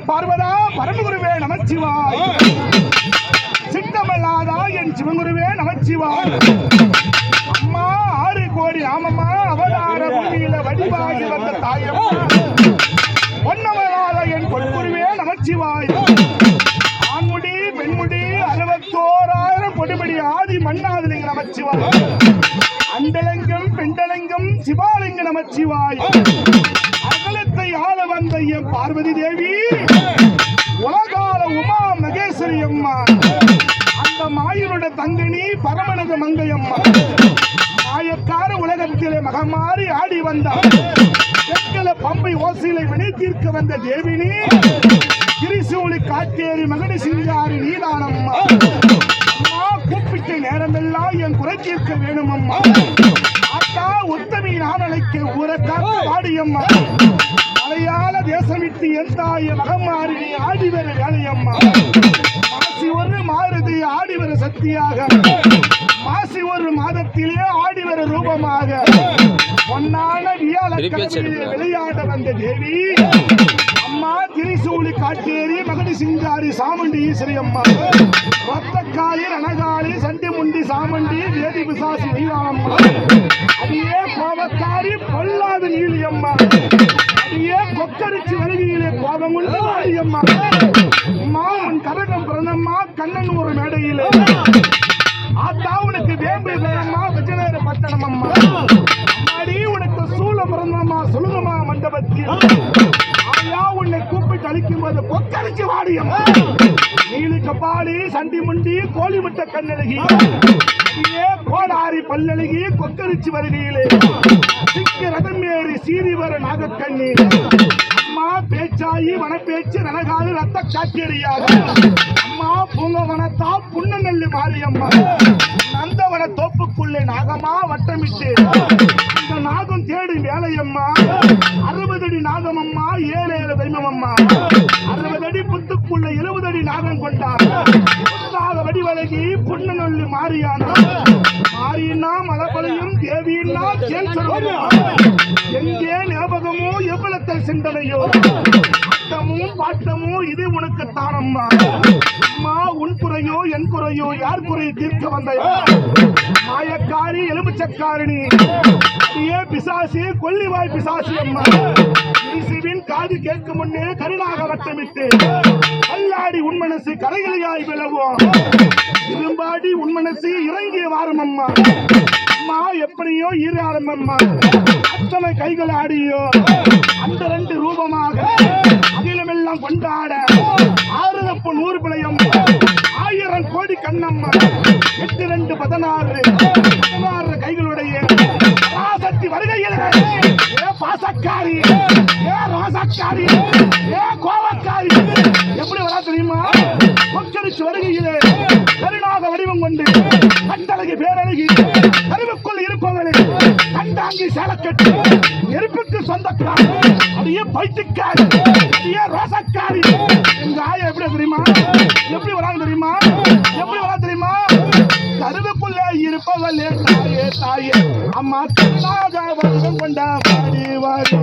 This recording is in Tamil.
பார்வதா பரமகுருவே நமச்சிவாய். சித்தமல்லாதா என் சிவகுருவே நமச்சிவாய். அம்மா 6 கோடி ராமம்மா அவதார பூமியில வடிவாகி வந்த தாயம்மா பொன்னமலாத என் பொன்குருவே நமச்சிவாய். ஆண்முடி பெண்முடி 61,000 பொடுபடி ஆதி மன்னாதிலிங்க நமச்சிவாய். அண்டலங்கம் பெண்டலங்கம் சிவாலிங்க நமச்சிவாய். அகலத்தை ஆள வந்த என் பார்வதி தேவி உலகால உமா மகேஸ்வரி அம்மா. அந்த மாயனுடைய தங்கனி பரமனத மங்கையம்மா. மாயக்கார உலகத்திலே மகமாறி ஆடி வந்தார். தெற்கல பம்பை ஓசையிலை வினை தீர்க்க வந்த தேவினி திரிசூலி காட்டேரி மகடி சிங்காரி நீதானம்மா. அம்மா கூப்பிட்ட நேரமெல்லாம் என் குறை தீர்க்க வேணும் அம்மா. அக்கா உத்தமி நான் அழைக்க ஊரக்காக்க வாடியம்மா. மலையாள தேசம் விட்டு என் தாய மகமாறி நீ ஆடி வர வேலையம்மா. மாசி ஒரு மாறுதி ஆடி வர சக்தியாக, மாசி ஒரு மாதத்திலே ஆடி வர ரூபமாக பொன்னான விளையாட வந்த தேவி அம்மா திரிசூலி காட்டேரி மகடி சிங்காரி சாமுண்டி ஈஸ்வரி அம்மா. ரத்தக்காளி ரணகாளி சண்டி முண்டி சாமுண்டி வேதி பிசாசி நீலாம்மா. அடியே கோபக்காரி பொல்லாத நீலி அம்மா. அடியே கொக்கரிச்சி வருகையிலே கோபம் உண்டு வாடியம்மா. அம்மா உன் கரகம் பிறந்தம்மா கண்ணன் ஒரு மேடையிலே ஆத்தாவுனுக்கு வேம்பு பிறந்தம்மா விஜயநகர பட்டணம் அம்மா. அம்மாடி உனக்கு சூழ பிறந்தம்மா சொல்லுங்கம்மா மண்டபத்தில். ஆயா உன்னை கூப்பிட்டு அழிக்கும் போது கொக்கரிச்சி வாடியம்மா. நீலி கப்பாடி சண்டி முண்டி கோழி முட்டை கண்ணழகி கோடாரி பல்லழகி கொக்கரிச்சி வருகையிலே சிக்க ரதம் ஏறி சீறி வர நாகக்கண்ணி அம்மா பேச்சாயி வனப்பேச்சு ரணகாலி ரத்த காட்டேரியாக அம்மா பூங்கவனத்தா புன்னநெல்லி மாரியம்மா. நந்தவன தோப்புக்குள்ளே நாகமா வட்டமிட்டு இந்த நாகம் தேடி வேலையம்மா. 60 அடி நாகம் அம்மா 7 தெய்வமம்மா. 60 அடி புத்துக்குள்ள 70 அடி நாகம் கொண்டார். வடிவழகி புன்னநெல்லி மாரியானா. மாரியினா மலபலையும் தேவியினா தேன் எங்கே ஞாபகமோ எவ்வளத்தில் சிந்தனையோ அட்டமும் பாட்டமோ இது உனக்கு தானம்மா. அம்மா உன் குறையோ என் குறையோ யார் குறையை தீர்க்க வந்த மாயக்காரி எலுமிச்சக்காரணி பிசாசி கொல்லிவாய் பிசாசி அம்மா. இயேசுவின் காது கேட்கும் முன்னே கருணாக வட்டமிட்டு கல்லாடி உன் மனசு கரைகளையாய் விழவும் இரும்பாடி உன் மனசு இறங்கிய வாரம் அம்மா. அம்மா எப்படியோ ஈராரம் அம்மா. அத்தனை கைகள் ஆடியோ அந்த 2 ரூபமாக அகிலமெல்லாம் கொண்டாட 6 தப்பு 100 பிழையம் 1000 கோடி கண்ணம்மா. 8 2 16 கைகளுடைய ராசக்தி வருகையில் பாசக்காரி ராசக்காரி கோவக்காரி எப்படி வரா தெரியுமா? கொக்கரிச்சு வருகையிலே கருணாக வடிவம் கொண்டு கண்டழகி பேரழகி கருவுக்குள் இருப்பவளே கண்டாங்கி சேலக்கட்டு நெருப்புக்கு சொந்தக்காரி அதையே பைத்தியக்காரி அதையே ரோசக்காரி. எங்க ஆயா எப்படி தெரியுமா? எப்படி வராங்க தெரியுமா? எப்படி வரா தெரியுமா? கருவுக்குள்ளே இருப்பவளே தாயே தாயே அம்மா கருணாக வடிவம் கொண்ட வாடி வாடி